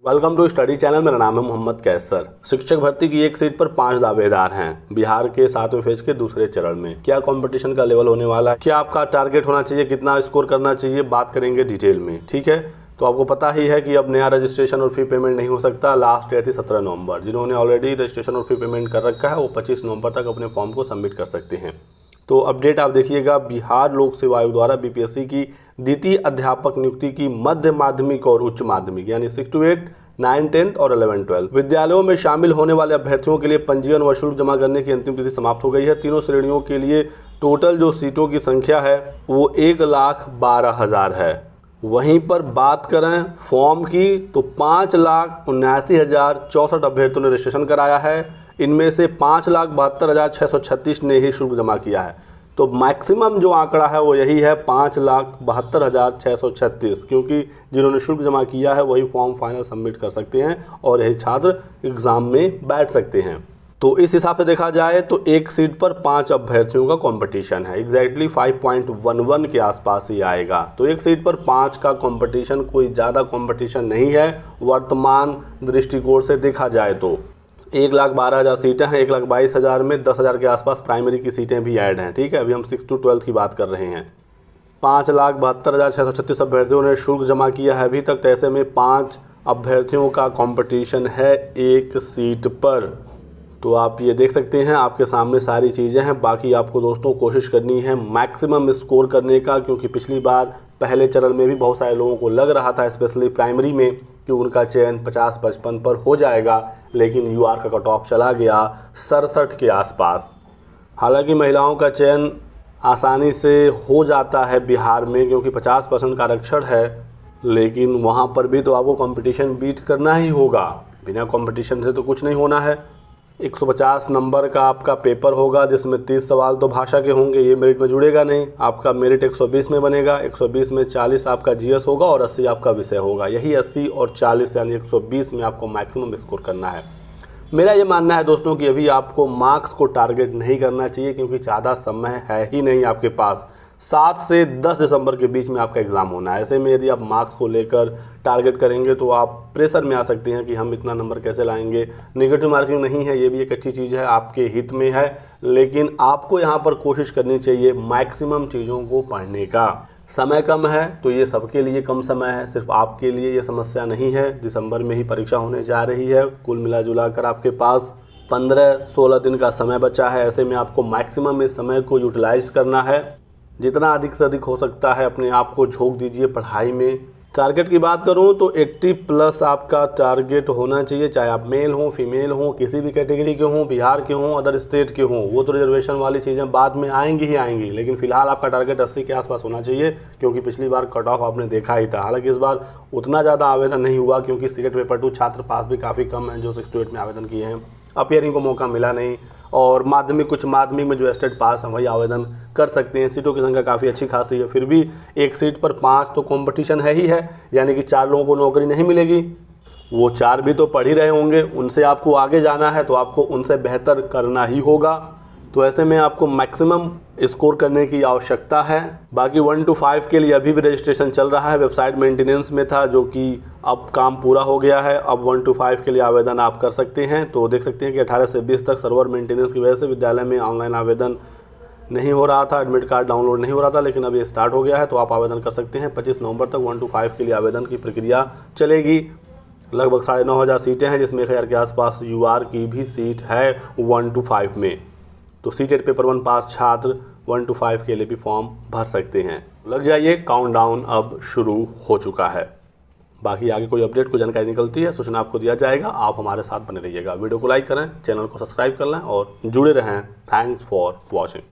Welcome to study channel. मेरा नाम है मोहम्मद कैसर। शिक्षक भर्ती की एक सीट पर 5 दावेदार हैं बिहार के 7वें फेज के दूसरे चरण में। क्या कंपटीशन का लेवल होने वाला है, क्या आपका टारगेट होना चाहिए, कितना स्कोर करना चाहिए, बात करेंगे डिटेल में। ठीक है, तो आपको पता ही है कि अब नया रजिस्ट्रेशन और फी पेमेंट नहीं हो सकता। लास्ट डेट थी 17 नवंबर। जिन्होंने ऑलरेडी रजिस्ट्रेशन और फी पेमेंट कर रखा है वो 25 नवंबर तक अपने फॉर्म को सबमिट कर सकते हैं। तो अपडेट आप देखिएगा, बिहार लोक सेवा आयोग द्वारा बीपीएससी की द्वितीय अध्यापक नियुक्ति की मध्य माध्यमिक और उच्च माध्यमिक यानी 6 to 8, 9, 10 और 11, 12 विद्यालयों में शामिल होने वाले अभ्यर्थियों के लिए पंजीयन व शुल्क जमा करने की अंतिम तिथि समाप्त हो गई है। तीनों श्रेणियों के लिए टोटल जो सीटों की संख्या है वो 1,12,000 है। वहीं पर बात करें फॉर्म की तो 5,79,064 अभ्यर्थियों ने रजिस्ट्रेशन कराया है। इनमें से 5,72,636 ने ही शुल्क जमा किया है। तो मैक्सिमम जो आंकड़ा है वो यही है 5,72,636, क्योंकि जिन्होंने शुल्क जमा किया है वही फॉर्म फाइनल सबमिट कर सकते हैं और यही छात्र एग्ज़ाम में बैठ सकते हैं। तो इस हिसाब से देखा जाए तो एक सीट पर 5 अभ्यर्थियों का कंपटीशन है। एग्जैक्टली 5.11 के आसपास ही आएगा। तो एक सीट पर 5 का कंपटीशन कोई ज़्यादा कंपटीशन नहीं है वर्तमान दृष्टिकोण से देखा जाए तो। 1,12,000 सीटें हैं। 1,22,000 में 10,000 के आसपास प्राइमरी की सीटें भी ऐड हैं। ठीक है, अभी हम 6 to 12 की बात कर रहे हैं। 5,72,636 अभ्यर्थियों ने शुल्क जमा किया है अभी तक। तो ऐसे में 5 अभ्यर्थियों का कंपटीशन है एक सीट पर। तो आप ये देख सकते हैं, आपके सामने सारी चीज़ें हैं। बाकी आपको दोस्तों कोशिश करनी है मैक्सिमम स्कोर करने का, क्योंकि पिछली बार पहले चरण में भी बहुत सारे लोगों को लग रहा था, स्पेशली प्राइमरी में, कि उनका चयन 50-55 पर हो जाएगा, लेकिन यूआर का कट ऑफ चला गया 67 के आसपास। हालांकि महिलाओं का चयन आसानी से हो जाता है बिहार में, क्योंकि 50% का आरक्षण है, लेकिन वहाँ पर भी तो आपको कंपटीशन बीट करना ही होगा। बिना कंपटीशन से तो कुछ नहीं होना है। 150 नंबर का आपका पेपर होगा, जिसमें 30 सवाल तो भाषा के होंगे, ये मेरिट में जुड़ेगा नहीं। आपका मेरिट 120 में बनेगा। 120 में 40 आपका जीएस होगा और 80 आपका विषय होगा। यही 80 और 40 यानी 120 में आपको मैक्सिमम स्कोर करना है। मेरा ये मानना है दोस्तों कि अभी आपको मार्क्स को टारगेट नहीं करना चाहिए, क्योंकि ज़्यादा समय है ही नहीं आपके पास। 7 से 10 दिसंबर के बीच में आपका एग्ज़ाम होना है। ऐसे में यदि आप मार्क्स को लेकर टारगेट करेंगे तो आप प्रेशर में आ सकते हैं कि हम इतना नंबर कैसे लाएंगे। नेगेटिव मार्किंग नहीं है, ये भी एक अच्छी चीज़ है, आपके हित में है, लेकिन आपको यहाँ पर कोशिश करनी चाहिए मैक्सिमम चीज़ों को पढ़ने का। समय कम है तो ये सबके लिए कम समय है, सिर्फ आपके लिए ये समस्या नहीं है। दिसंबर में ही परीक्षा होने जा रही है। कुल मिला जुला कर आपके पास 15-16 दिन का समय बचा है। ऐसे में आपको मैक्सिमम इस समय को यूटिलाइज करना है। जितना अधिक से अधिक हो सकता है अपने आप को झोंक दीजिए पढ़ाई में। टारगेट की बात करूं तो 80+ आपका टारगेट होना चाहिए, चाहे आप मेल हों, फीमेल हों, किसी भी कैटेगरी के हों, बिहार के हों, अदर स्टेट के हों। वो तो रिजर्वेशन वाली चीज़ें बाद में आएंगी ही आएंगी, लेकिन फिलहाल आपका टारगेट 80 के आसपास होना चाहिए, क्योंकि पिछली बार कट ऑफ आपने देखा ही था। हालांकि इस बार उतना ज़्यादा आवेदन नहीं हुआ, क्योंकि सीटेट पेपर 2 छात्र पास भी काफ़ी कम हैं जो 6 to 8 में आवेदन किए हैं। अपियरिंग को मौका मिला नहीं, और माध्यमिक कुछ माध्यमिक में जो स्टेट पास हैं वही आवेदन कर सकते हैं। सीटों की संख्या काफ़ी अच्छी खासी है। फिर भी एक सीट पर 5 तो कंपटीशन है ही है, यानी कि 4 लोगों को नौकरी नहीं मिलेगी। वो 4 भी तो पढ़ ही रहे होंगे, उनसे आपको आगे जाना है तो आपको उनसे बेहतर करना ही होगा। तो ऐसे में आपको मैक्सिमम स्कोर करने की आवश्यकता है। बाकी 1 to 5 के लिए अभी भी रजिस्ट्रेशन चल रहा है। वेबसाइट मेंटेनेंस में था, जो कि अब काम पूरा हो गया है। अब 1 to 5 के लिए आवेदन आप कर सकते हैं। तो देख सकते हैं कि 18 से 20 तक सर्वर मेंटेनेंस की वजह से विद्यालय में ऑनलाइन आवेदन नहीं हो रहा था, एडमिट कार्ड डाउनलोड नहीं हो रहा था, लेकिन अब ये स्टार्ट हो गया है। तो आप आवेदन कर सकते हैं। 25 नवंबर तक 1 to 5 के लिए आवेदन की प्रक्रिया चलेगी। लगभग 9,500 सीटें हैं, जिसमें 1,000 के आसपास यूआर की भी सीट है 1 to 5 में। तो सीटेट पेपर 1 पास छात्र 1 to 5 के लिए भी फॉर्म भर सकते हैं। लग जाइए, काउंटडाउन अब शुरू हो चुका है। बाकी आगे कोई अपडेट, कोई जानकारी निकलती है, सूचना आपको दिया जाएगा। आप हमारे साथ बने रहिएगा। वीडियो को लाइक करें, चैनल को सब्सक्राइब कर लें और जुड़े रहें। Thanks for watching.